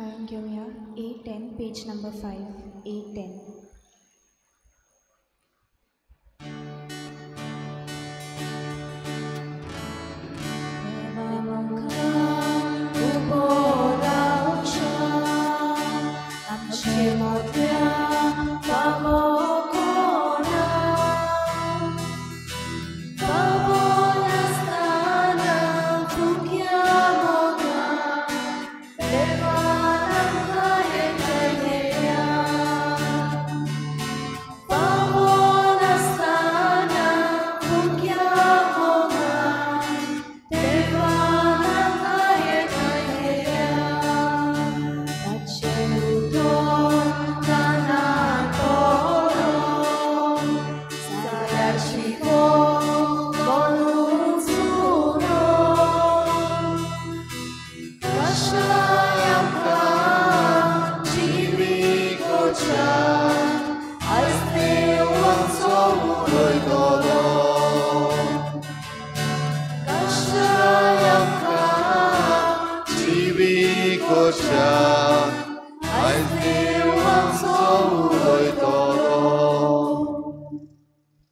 गायन घेऊया A10 page number 5 A10.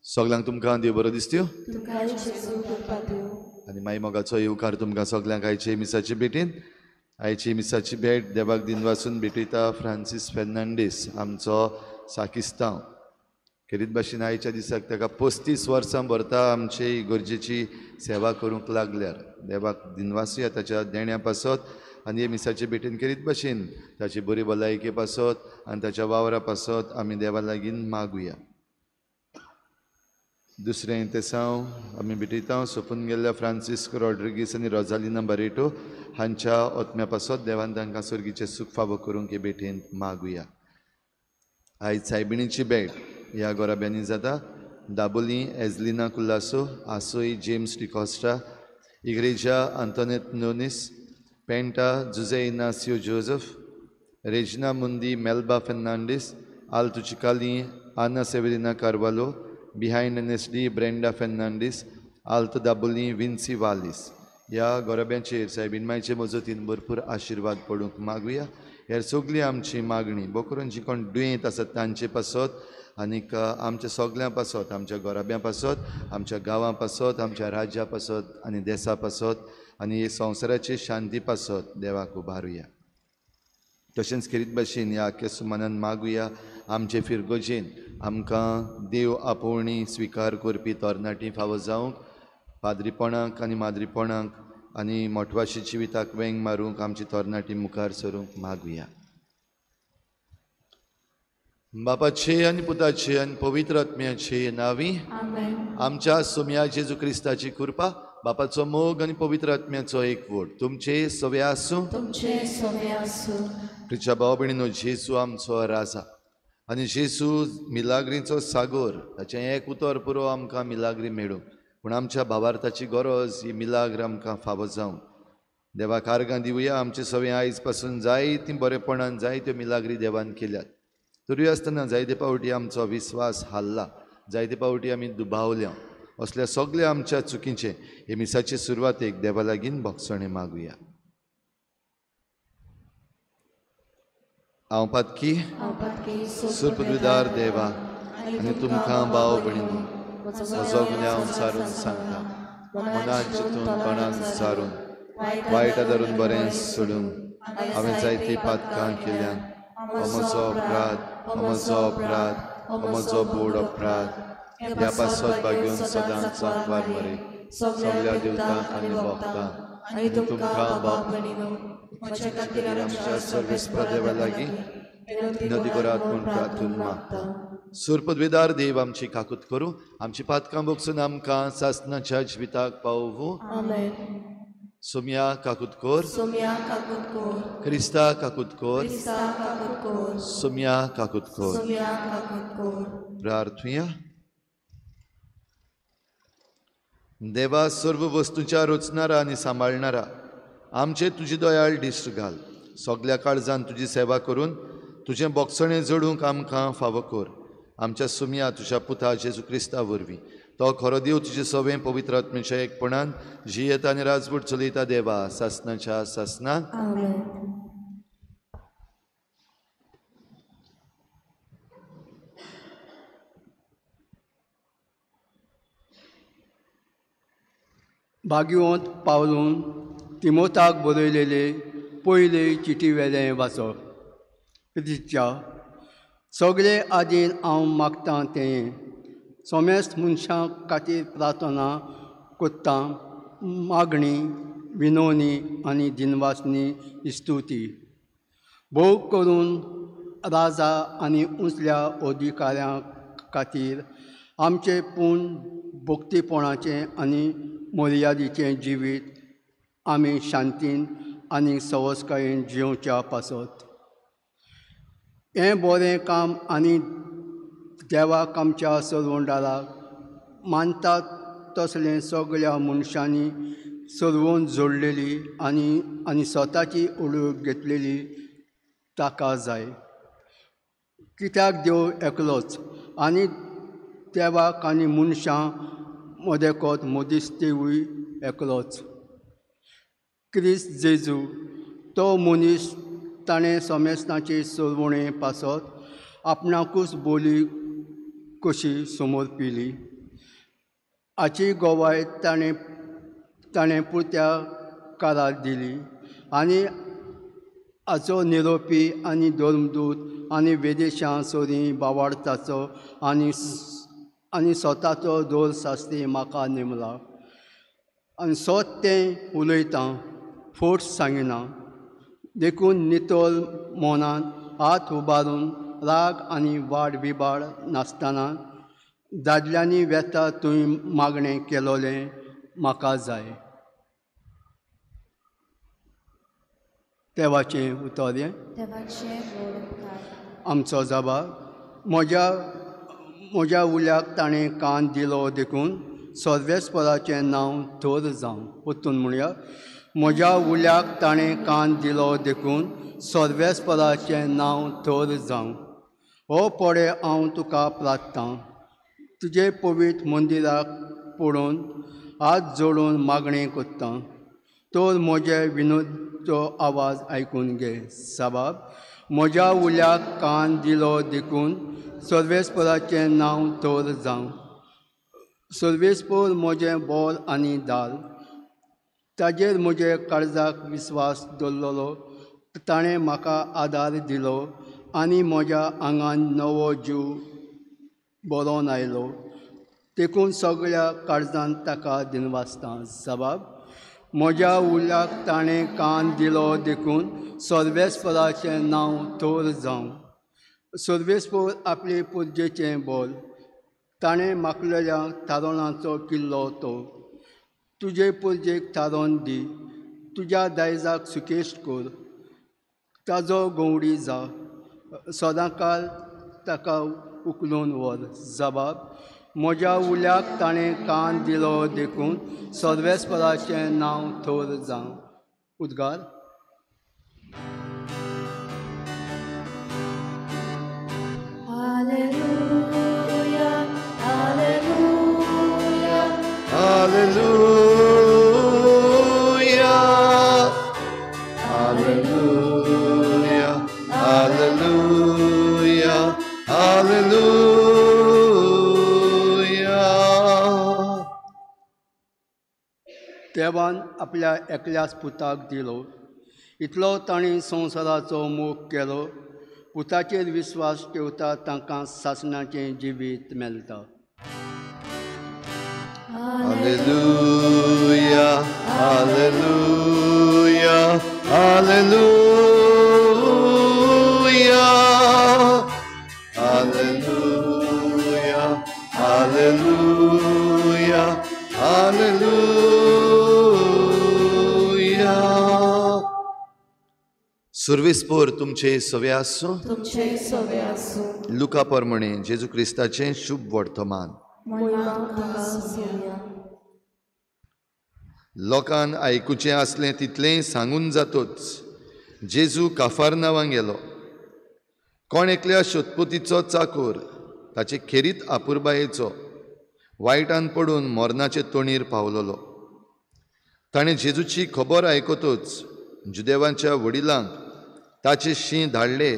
सगळ्यांक तुमकां देव बरो दिसत्यो आनी मागीर मोगाचो येवकार तुमकां सगळ्यांक आयचे मिसाची भेटीन. आयची मिसाची भेट देवाक दिन वाचून भेटयता फ्रांसीस फेर्नांडीस आमचो साकिस्तांव. खेरीत भाशेन आयच्या दिसाक ताका 35 वर्सां भरता आमचे इगर्जेची सेवा करूंक लागल्यार. देवाक दिनवासूया ताच्या देण्या पासत आनी हे मिसाचे भेटीन खेरीत भाशेन ताची बरी भलायके पासत आनी ताच्या वावरा पासत आमी देवा लागीं मागुया. दुसरें तेसांव आमी भेटयता सोंपून गेल्ल्या फ्रांसिस्को रॉड्रिगीस आनी रोझालिना बारेटो हांच्या ओतम्या पासत देवान तांकां सर्गीचें सूख फावो करूंक हे भेटेन मागुया. आयज सायबिणीची भेट ह्या गोराब्यांनी जाता. दाबोली एझलिना कुल्लासो, आसोय जेम्स डिकॉस्टा, इग्रेजा आंतोनेत नोनीस, पेंटा जुझे इनासियो जोझफ, रेजिना मुंदी मेल्बा फेर्नांडीस, आल्तो चिकाली आना सेवेरिना कार्वालो, बिहायंड एनएसडी ब्रेंडा फेर्नांडीस, आल्तो दाबोली विन्सी वालीस. ह्या गोराब्यांचेर सायबीण मायचे मजतीन भरपूर आशिर्वाद पडूंक मागुया. हेर सगळी आमची मागणी बो करून जी कोण दुयेंत आसात तांचे पासत आनीक आमच्या सगळ्यां पासत, आमच्या गोराब्यां पासत, आमच्या गांवां पासत, आमच्या राज्या पासत आनी देशा पासत आनी संवसाराची शांती पासत देवाक उबारुया. तशेंच खेरीत भाशेन ह्या आख्या सुमानान मागुया आमचे फिरगोजेन आमकां देव आपोवणी स्विकार करपी तरणाटी फावो जावंक, पाद्रीपणाक आनी माद्रीपणाक आनी मोठवाशी जिविताक वेंग मारूंक आमची तरणाटी मुखार सरूंक मागुया. बापाचे आनी पुताचे आनी पवित्र आत्म्याचे नांवी आमच्या सोम्या जेजू क्रिस्ताची कृपा, बापाचो मोग आनी पवित्र आत्म्याचो एकवट तुमचे सवे आसूं. तुमच्या भाव भयणीनो, जेजू आमचो राजा आनी जेजू मिलाग्रीचो सागोर, ताचें एक उतर पुरो आमकां मिलाग्री मेळूंक. पूण आमच्या भावार्थाची गरज ही मिलाग्र आमकां फावो जावंक. देवाक आर्गां दिवया. आमचे सवे आयज पासून जायतीं बरेपणान जायत्यो मिलाग्री देवान केल्यात. तरी आसतना जायते पावटी आमचो विस्वास हाल्ला, जायते पावटी आमी दुबावल्या. असल्या सगळ्या आमच्या चुकीचे हे मिसाचे सुरवातेक देवा लागीं भोगसणे मागुया. हांव पातकी सुपदविदार देवा आनी तुमकां भाव भयणीनो, म्हजो गुन्यांव सारून सांगता. मनान चिंतून कोणाक सारून वायटा धरून बरें सोडून हांवें जायतीं पातकां केल्यान. म्हजो अपराध, म्हजो बोड अपराध. ह्या पासत भाग्यून सदांच सांकवार मरे सगळ्या देवतांक आनी भक्तांक आनी तुमकां भाव भयणीनो, आमच्या सर्वेस्पर देवा लागीं विनंती करात म्हूण प्रार्थून मागता. सुरपदवेदार देव आमची काकूत करूं, आमची पातकां भोगसून आमकां सासणाच्या जिविताक पावूं. सोम्या काकूत कोर, क्रिस्ता काकूत कोर, सोम्या काकूत कोर. प्रार्थुया. देवा, सर्व वस्तूच्या रचणारा आनी सांबाळणारा, आमचे तुजी दयाळ दिश्ट घाल. सगळ्या काळजान तुजी सेवा करून तुजें बोगसणें जडूंक आमकां फावो कर. आमच्या सुम्या तुज्या पुता जेजू क्रिस्ता वरवीं तो खरो देव तुजे सवें पवित्र आत्म्याच्या एकपणान जियेता आनी राजवट चलयता देवा सासणाच्या सासणान. भाग्यवंत पावलून तिमोथाक बरयलेले पयले चिटी वेलें वाचप. प्रितीच्या सगळे आदीन हांव मागतां तें सोमेस्त मनशां खातीर प्रार्थना कोत्तां, मागणी, विनवणी आनी दिनवासनी स्तुती. भोव करून राजा आनी उंचल्या अधिकाऱ्यां खातीर आमचे पूर्ण भक्तीपणाचें आनी मर्यादेचें जिवीत आमी शांतीन आनी सवस्कायेन जिवच्या पासत. हें बरें काम आनी देवाक आमच्या सर्वंडाराक मानतात तसलें सगळ्या मनशांनी सर्वोन जोडलेली आनी स्वताची ओळख घेतलेली ताका जाय. कित्याक देव एकलोच आनी देवाक आनी मनशां मदेकोत मदिस्तेवूय एकलोच. क्रिस्त जेजू तो मनीस ताणें सोमेस्तांचे सर्वणे पासत आपणाकूच बोली कशी समर्पिली. हाची गोवाय ताणें पुरत्या काळार दिली आनी हाचो निरोपी आनी धर्मदूत आनी वेदेशां सोरी भावार्थाचो आनी स्वताचो दोर शास्त्री म्हाका नेमला. आनी सोत तें उलयतां, फोट सांगिना. देखून नितोल मोनान हात उबारून राग आनी वाड विबाड नासतना दादल्यांनी वेता तुवें मागणें केलोलें म्हाका जाय. देवाचें उतर हें आमचो जाबार. म्हज्या उल्याक ताणें कान दिलो देखून सर्वेस्पराचें नांव थोर जावं. परतून म्हणया, म्हज्या उल्याक ताणें कान दिलो देखून सर्वेस्पराचें नांव थोर जावं. हो पडे हांव तुका प्रार्थना तुजे पवित्र मंदिराक पडून हात जोडून मागणें कोत्तां. तर म्हजे विनोदचो आवाज आयकून घे. साबाब, म्हज्या उल्याक कान दिलो देखून सर्वेस्पराचें नांव थोर जावं. सर्वेस्पर म्हजें बोल आनी दाल, ताजेर म्हजे काळजाक विस्वास दवरलो. ताणें म्हाका आदार दिलो आनी म्हज्या आंगान नवो जीव भरोन आयलो. देखून सगळ्या काळजान ताका दिनवासतां. साबाब, म्हज्या उल्याक ताणें कान दिलो देखून सर्वेस्पराचें नांव थोर जावं. सर्वेस्पर आपले पुर्जेचें बोल, ताणें मागलेल्या थारोणाचो किल्लो तो. तुजे पुर्जेक थारोन दी, तुज्या दायजाक सुकेश्ट कर, ताजो गवडी जा, सदांकाळ ताका उखलून व्हर. जबाब, म्हज्या उल्याक ताणें कान दिलो देखून सर्वेस्पराचें नांव थोर जावं. उद्गार. Hallelujah, hallelujah, Hallelujah, hallelujah, hallelujah. देवान आपल्या एकल्याच पुताक दिलो. इतलो ताणें संवसाराचो मोग केलो. पुताचेर विस्वास ठेवता तांकां सासणाचें जिवीत मेळटा. Hallelujah, hallelujah, hallelujah, hallelujah, hallelujah, hallelujah. सर्वेस्पर तुमचे सवे आसूं. लुका प्रमाणे जेजू क्रिस्ताचें शुभ वर्तमान. लोकांक आयकुचें आसलें तितलें सांगून जातोच जेजू काफारनावां गेलो. कोण एकल्या शोधपोतीचो चाकर ताचे खेरीत आपुरबायेचो वायटान पडून मरणाचे तोणीर पावलोलो. ताणें जेजूची खबर आयकतूच जुदेवांच्या वडिलांक ताचे शीं धाडले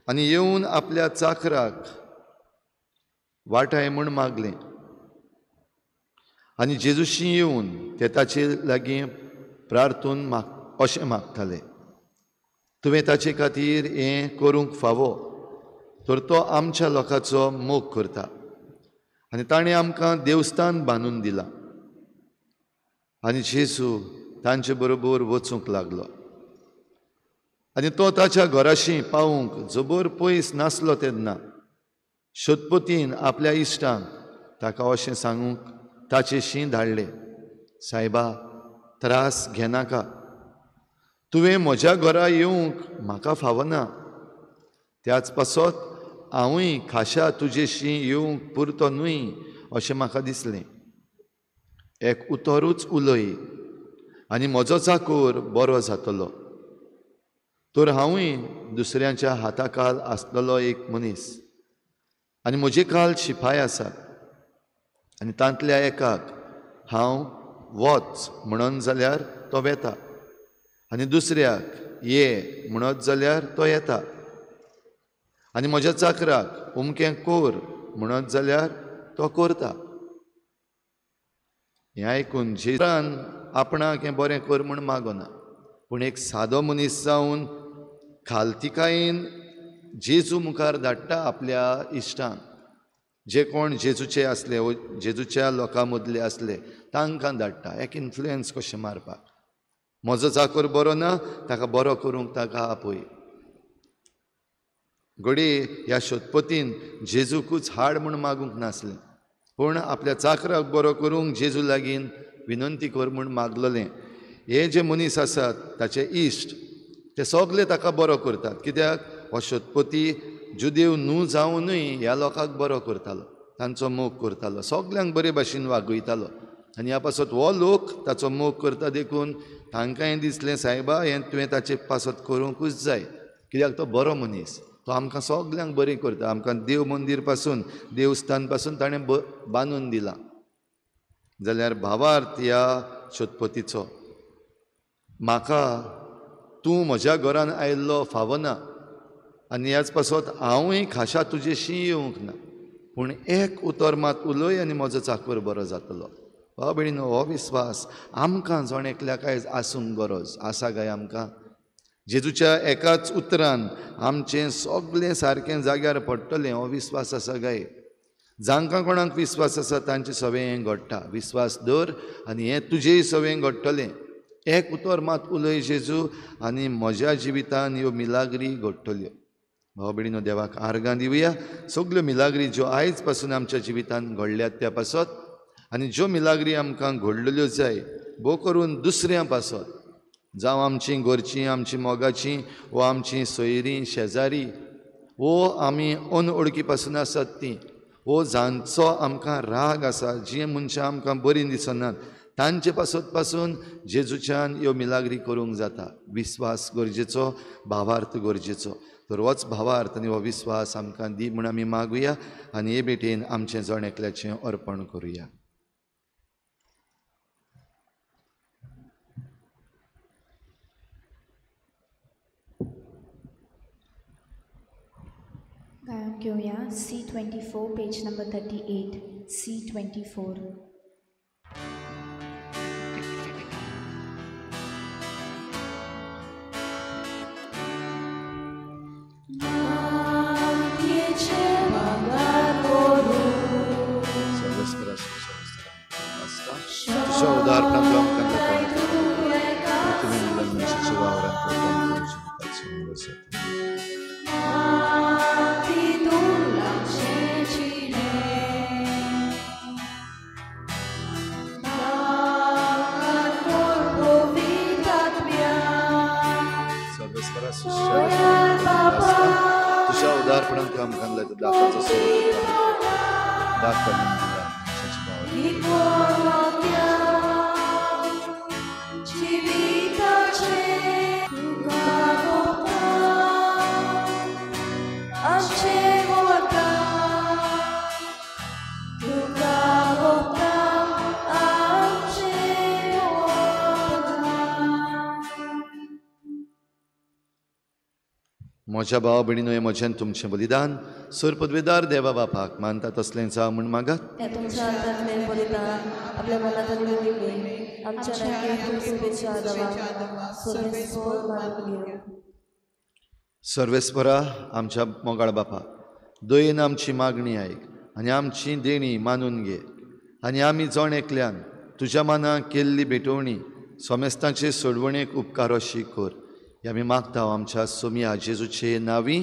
आनी येवन आपल्या चाकराक वाटाय म्हूण मागलें. आनी जेजूशी येवन ते ताचे लागीं प्रार्थून अशें मागताले, तुवें ताचे खातीर हें करूंक फावो, तर तो आमच्या लोकांचो मोग करता. आनी ताणें आमकां देवस्थान बांदून दिलां. आनी जेजू तांचे बरोबर वचूंक लागलो. आनी तो ताच्या घराशी पावूंक जबर पयस नासलो तेन्ना शोधपोतीन आपल्या इश्टांक ताका अशें सांगूंक ताचे शीं धाडलें, सायबा, त्रास घेनाका, तुवें म्हज्या घरा येवंक म्हाका फावना. त्याच पासत हांवूय खाशा तुजेशी येवंक पुरतो न्हय अशें म्हाका दिसलें. एक उतोरूच उलय आनी म्हजो चाकर बरो जातलो. तर हांवूय दुसऱ्यांच्या हाताखाल आसलेलो एक मनीस, आनी म्हजे काल शिपाय आसात. आनी तांतल्या एकाक हांव वच म्हणन जाल्यार तो वेता, आनी दुसऱ्याक ये म्हणत जाल्यार तो येता, आनी म्हज्या चाकराक उमकें कोर म्हणत जाल्यार तो करता. हें आयकून जेजून आपणाक हें बरें कर म्हूण मागना, पूण एक सादो मनीस जावन खालतिकायेन जेजू मुखार धाडटा आपल्या इश्टांक, जे कोण जेजूचे आसले व जेजूच्या लोकां मदले आसले तांकां धाडटा एक इन्फ्लुयन्स कशें मारपाक. म्हजो चाकर बरो ना, ताका बरो करूंक ताका आपय. घडये ह्या शोधपोतीन जेजूकूच हाड म्हूण मागूंक नासलें, पूण आपल्या चाकराक बरो करूंक जेजू लागीं विनंती कर म्हूण मागलेलें. हे जे मनीस आसात ताचे इश्ट ते सगळे ताका बरो करतात, कित्याक हो शोधपोती जुदेव न्हू जावनूय ह्या लोकांक बरो करतालो, तांचो मोग करतालो, सगल्यांक बरे भाशेन वागयतालो. आनी ह्या पासत हो लोक ताचो मोग करता देखून तांकांय दिसलें, सायबा, हें तुवें ताचे पासत करूंकूच जाय, कित्याक तो बरो मनीस, तो आमकां सगल्यांक बरें करता. आमकां देव मंदीर पासून देवस्थान पासून ताणें बांदून दिलां. जाल्यार भावार्थ ह्या शोधपोतीचो, म्हाका तूं म्हज्या घरान आयिल्लो फावना, आनी ह्याच पासत हांवूय खाशा तुजेशी येवंक ना, पूण एक उतर मात उलय आनी म्हजो चाकर बरो जातलो. भाव भयणीनो, हो विस्वास आमकां जण एकल्याक आयज आसूंक गरज आसा काय आमकां? जेजूच्या एकाच उतरान आमचें सगळें सारकें जाग्यार पडटलें हो विस्वास आसा काय? जांकां कोणाक विस्वास आसा तांचे सवें हें घडटा. विस्वास दवर आनी हें तुजेय सवें घडटलें. एक उतर मात उलय जेजू आनी म्हज्या जिवितान ह्यो मिलाग्री घडटल्यो. भाव भयणीनो, देवाक आर्गां दिवया. सगल्यो मिलाग्री ज्यो आयज पासून आमच्या जिवितान घडल्यात त्या पासत, आनी ज्यो मिलाग्री आमकां घडलेल्यो जाय भोव करून दुसऱ्यां पासत, जावं आमचीं घरचीं, आमचीं मोगाचीं, वो आमचीं सोयरीं शेजारी, वो आमी अनवळखी पासून आसात तीं, वो जांचो आमकां राग आसा, जीं मनशां आमकां बरीं दिसनात, तांचे पासत पासून जेजूच्यान ह्यो मिलाग्री करूंक जाता. विस्वास गरजेचो, भावार्थ गरजेचो. तर होच भावार्थ आनी हो विस्वास आमकां दी म्हूण आमी मागुया आनी हे भेटेन आमचें जण एकल्याचें अर्पण करुया. गायन घेऊया C24, पेज नंबर 38, C24. तुझ्या उदाहरणात तुम्ही मुलांच्या वावरांत तुझ्या उदाहरणात काम कांदा दाखवायचं म्हज्या भाव भयणीनो हे म्हजें तुमचें बलिदान सोर पदवेदार देवा बापाक मानता तसलें जावं म्हूण मागात. हे तुमच्या अंतरांतलें बलिदान आपल्या मनांतली वळिले आमच्या नैके कृपेच्या आदाराक सर्वेस्पर मानून घेवं. सर्वेस्परा आमच्या मोगाळ बापा, दयेन आमची मागणी आयक आनी आमची देणी मानून घे आनी आमी जण एकल्यान तुज्या मानाक केल्ली भेटवणी सोमेस्तांचे सोडवणेक उपकार अशी कर. हे आमी मागता आमच्या सोमिया जेजूचे नांवी.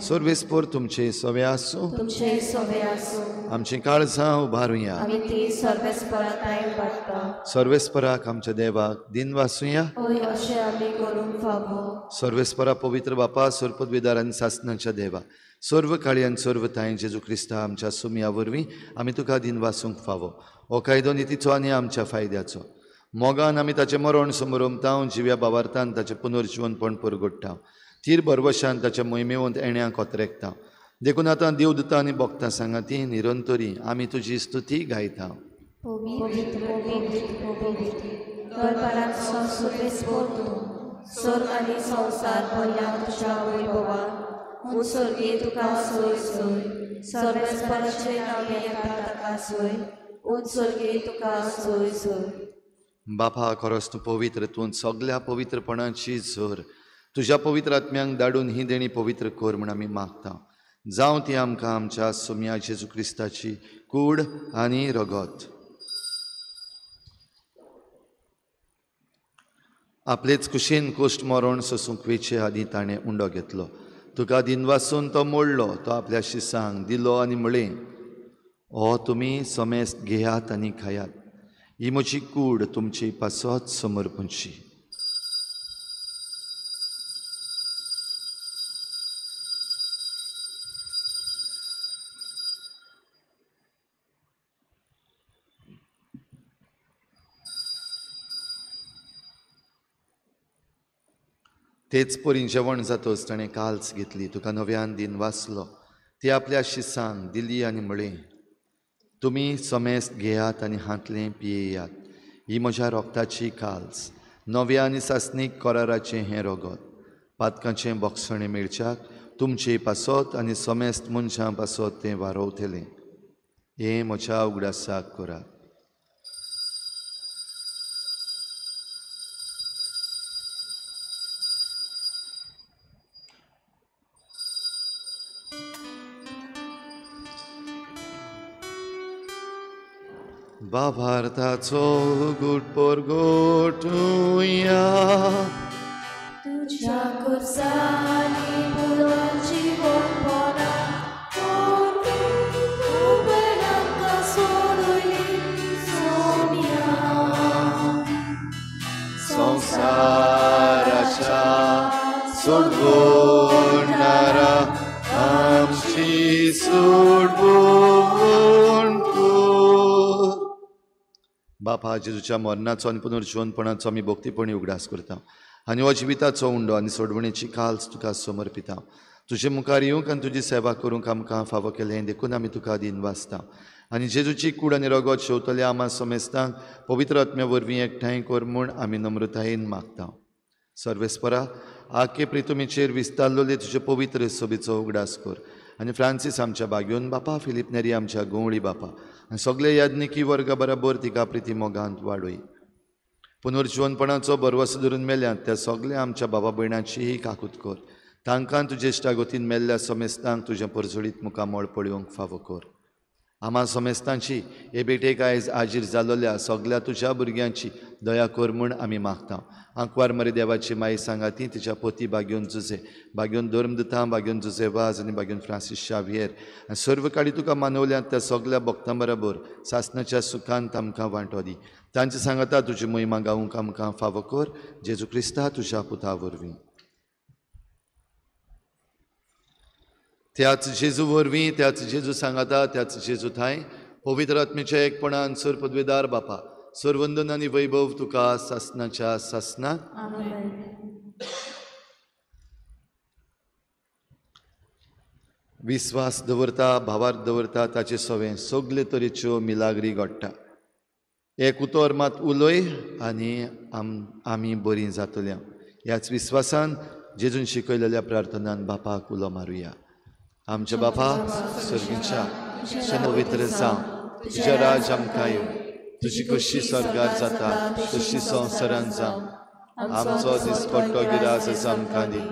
सर्वेस्पर तुमचे सवे आसूं. तुमचे सवे आसूं. आमची काळजां उबारुया. आमी ती सर्वेस्पराक आयक वाडटा. सर्वेस्पराक आमच्या देवाक दिन वासुया. होय अशें आमी करूंक फावो. सर्वेस्परा पवित्र बापा सर्पदवेदार आनी सासणाच्या देवा सर्व काळी आनी सर्व ताय जेजू क्रिस्ता आमच्या सुमया वरवीं आमी तुका दिन वासूंक फावो. हो कायदो नितीचो आनी आमच्या फायद्याचो. मोगान आमी ताचें मरण समरमतां जिव्या बावार्थान ताचें पुनर्जीवनपण परगट्टा. तीर बरवशान ताच्या मोहिमेवंत येण्याक कोतरेकता. देखून आतां देवदूतां आनी भक्तां सांगाती निरंतरी आमी तुजी स्तुती गायता. स्वर्ग आनी संवसार भरल्या तुज्या वैभवान उत्सर्गी तुका सोय सोय. सर्वेस्पराचे नांवे येता ताका सोय. उत्सर्गी तुका सोय सोय. बापा खरोच तूं पवित्र, तूं सगल्या पवित्रपणाची झर तुज्या पवित्र आत्म्यांक धाडून ही देणी पवित्र कर म्हूण आमी मागता. जावं ती आमकां आमच्या सोम्या जेजू क्रिस्ताची कूड आनी रगत. आपलेच कुशीन कोश्ट मरण सोसूंक वेचे आदी ताणें उंडो घेतलो. तुका दिन वासून तो मोडलो. तो आपल्या शिसांक दिलो आनी म्हळें, हो तुमी समेस्त घेयात आनी खायात. ही म्हजी कूड तुमची पासत समर्पणची. तेच परी जेवण जातच ताणें काल्स घेतली. तुका नव्यान दिन वाचलो. ती आपल्या शिसांक दिली आनी म्हळें, तुमी समेस्त घेयात आनी हातलें पियेयात. ही म्हज्या रोगताची काल्स, नव्या आनी सासणीक कराराचें हें रगत. पातकाचें बोगसणें मेळच्याक तुमचे पासत आनी समेस्त मनशां पासत तें वारोवतलें. हें म्हज्या उगडासाक करात. बाभारताचो गुटपोर गोठुया. तुझ्या खुर्सानी पुराची गोडपणा उबेलांका सोडली सोनिया. संसाराच्या सोडवणारा आमची सोडवण कर. बापा जेजूच्या मरणाचो आनी पुनर्जीवनपणाचो आमी भक्तीपणी उगडास करता आनी हो जिविताचो उंडो आनी सोडवणेची काल्स तुका समर्पिता. तुजे मुखार येवंक आनी तुजी सेवा करूंक आमकां फावो केलें देखून आमी तुका दिन वाचता. आनी जेजूची कूड आनी रगत शेवतले आमा समेस्तांक पवित्र आत्म्या वरवीं एकठांय कर म्हूण आमी नम्रतायेन मागता. सर्वेस्परा आखे प्रितुमेचेर विस्तारलोले तुजे पवित्र सोबीचो उगडास कर. आनी फ्रांसीस आमच्या बागेवन बापा, फिलीप नेरी आमच्या गोवळी बापा आनी सगळे याज्ञिकी वर्गा बरोबर तिका प्रिती मोगांत वाडय. पुनर्जीवनपणाचो बरवसो धरून मेल्यात त्या सगळ्या आमच्या बाबा भयणांचीही काकूत कर. तांकां तुजे इश्टागतीन मेल्ल्या समेस्तांक तुजें परजोडीत मुखामोळ पळोवंक फावो कर. आमा समेस्तांची हे बेटेक आयज आजीर जालोल्या सगल्या तुज्या भुरग्यांची दया कर म्हूण आमी मागता. आंकवार मरे देवाची माई सांगाती तिच्या पोती बागेवन जुजे, बागेवन धर्मदुतां, बागेवन जुजे वाज आनी बागेवन फ्रांसीस शावियर आनी सर्व काळी तुका मानवल्यात त्या सगल्या भक्तां बरोबर सासणाच्या सुखांत आमकां वांटो दी. तांचे सांगता तुजी महिमा गावूंक आमकां फावो कर. जेजू क्रिस्ता तुज्या पुता वरवीं. त्याच जेजू वरवीं, त्याच जेजू सांगता, त्याच जेजू थंय पवित्र आत्मेच्या एकपणान सर पदवेदार बापा सर्वंदन आनी वैभव तुका सासणाच्या सासणाक. विस्वास दवरता, भावार्थ दवरता ताचे सवें सगले तरेच्यो मिलाग्री घडटा. एक उतर मात उलय आनी आमी बरीं जातल्या. ह्याच विस्वासान जेजून शिकयलेल्या प्रार्थनान बापाक उलो मारुया. आमच्या बापा सर्गीच्या पवित्र जावं, तुझें राज आमकां येवं, तुजी कशी स्वर्गार जाता तशी संवसारांत जावं. आमचो दिसपट्टो गिरास आसा आमकां दी,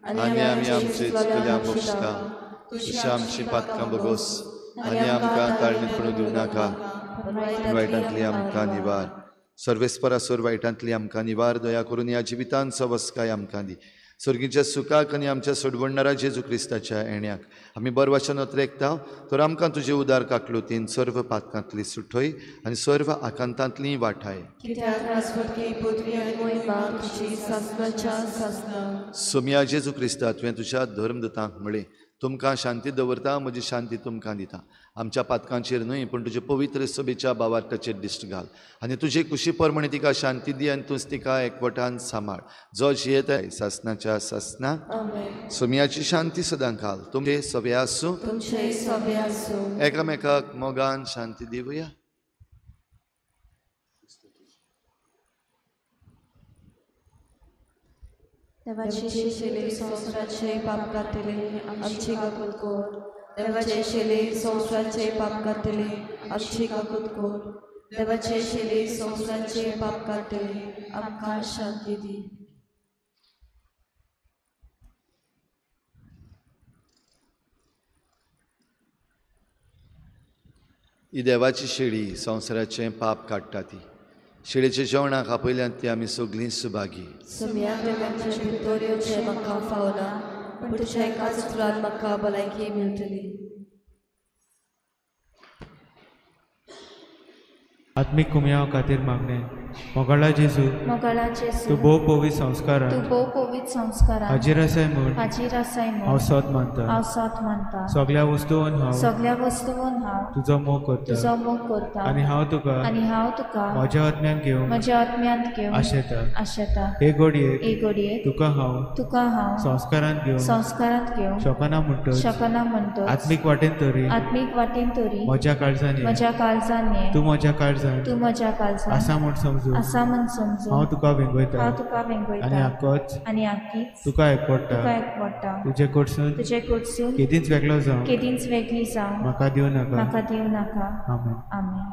आनी आमी आमचे इश्टल्यांक बक्षता. तशी आमची पातकां बगोस, आनी आमकां ताळणीत पडूं दिवं नाका, वायटांतली आमकां निवार. सर्वेस्परासोर वायटांतली आमकां निवार. दया करून ह्या जिवितांचो वस्काय आमकां दी. सर्गीच्या सुखाक आनी आमच्या सोडवणारा जेजू क्रिस्ताच्या येण्याक आमी बरो वचन रेखता. तर आमकां तुजे उदार काकलुतीन सर्व पातकांतली सुटय आनी सर्व आकांतांतली वाटाय. सोम्या जेजू क्रिस्ता तुवें तुज्या धर्मदूतांक म्हळें, तुमकां शांती दवरता, म्हजी शांती तुमकां दिता. आमच्या पातकांचेर न्हय पूण तुजे पवित्र सभेच्या बावार्थाचेर दिश्ट घाल आनी तुजे कुशी परमणी तिका शांती दी आनी तूंच तिका एकवटान सांबाळ. जो जियेताय सासनाच्या सासनाक सोम्याची शांती सदां घाल. तुमचे सभे आसूं, एकामेकाक मोगान शांती दिवया. देवाचे शेले संवसाराचे पाप कातले आमची काकूत कोर. देवाचे शेले संवसाराचे पाप कातले आमची काकूत कोर. देवाचे शेले संवसाराचे पाप कातले आमकां शांती दी. ही देवाची शेळी संवसाराचें पाप काडटा ती. शेळेच्या जेवणाक आपयल्यांत ती आमी सगळीं सुभागी. म्हाका फावना, पूण तुज्या एकाच उतरान म्हाका भलायकी मेळटली. आत्मीक कुमयाव खातीर मागणे. मोगाळा जेजू, तूं भोव पवित्र संस्कारान हाजीर आसाय म्हूण हांव सत मानता. सगळ्या वस्तूंवन हांव तुजो मोग करता आनी हांव तुका म्हज्या आत्म्यांत घेवं आशेता. हे घडयेक तुका हांव संस्कारांत घेवं शकना म्हणटच आत्मीक वाटेन तरी म्हज्या काळजांनी तूं म्हज्या काळजांत आसा म्हूण समजून हांव तुका वेंगयता आनी आख्खीच तुका एकवटा. तुजे कडसून केदींच वेगळी जावं म्हाका दिवं नाका. आमेन.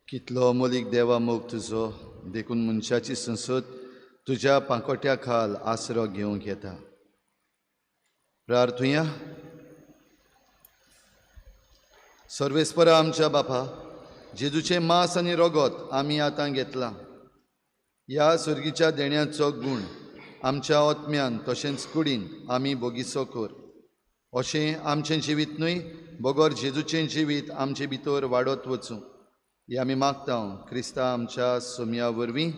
कितलो अमोलीक देवा मोग तुजो देखून मनशाची संसद तुज्या पांकोट्या खाल आसरो घेवंक येता. प्रार्थुया. सर्वेस्परा आमच्या बापा, जेजूचे मांस आनी रगत आमी आतां घेतला. ह्या सुर्गीच्या देण्याचो गूण आमच्या ओतम्यान तशेंच कुडीन आमी बोगिसो कर. अशें आमचें जिवीत न्हय, बोगोर जेजूचें जिवीत आमचे भितर वाडत वचूं हें आमी मागता क्रिस्ता आमच्या सोम्या वरवीं.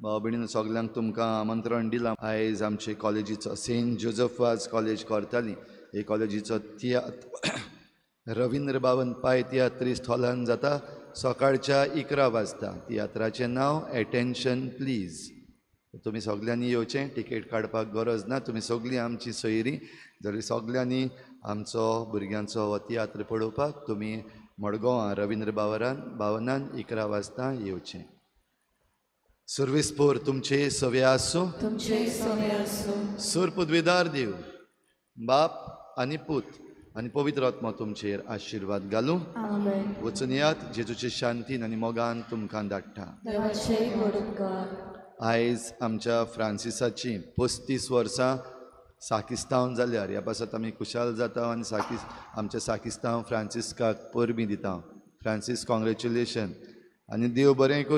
भाव भयणीन सगल्यांक तुमकां आमंत्रण दिलां. आयज आमचे कॉलेजीचो सेंट जोझफाज कॉलेज करताली. हे कॉलेजीचो तियात्र रवींद्र भवन पाय तियात्रिस्ट हॉलान जाता. सकाळच्या 11 वाजता. तियात्राचें नांव एटेन्शन प्लीज. तुमी सगल्यांनी येवचें. तिकेट काडपाक गरज ना. तुमी सगलीं आमची सोयरीं. जर सगल्यांनी आमचो भुरग्यांचो हो तियात्र पळोवपाक तुमी मडगांवां रवींद्र भवनान 11 वाजता येवचें. सर्वेस्पोर तुमचे सवे आसूं. सूर पदवीदार देव बाप आनी पूत आनी पवित्र आत्मा तुमचेर आशिर्वाद घालूं. वचून येयात. जेजूचे शांतीन आनी मोगान तुमकां धाडटा. आयज आमच्या फ्रांसिसाची 35 वर्सां साकिस्तांव जाल्यार. ह्या पासत आमी खुशाल जाता आनी आमच्या साकिस्तांव फ्रांसिस्काक परबीं दिता. फ्रांसीस कॉंग्रेच्युलेशन आनी देव बरें करूं.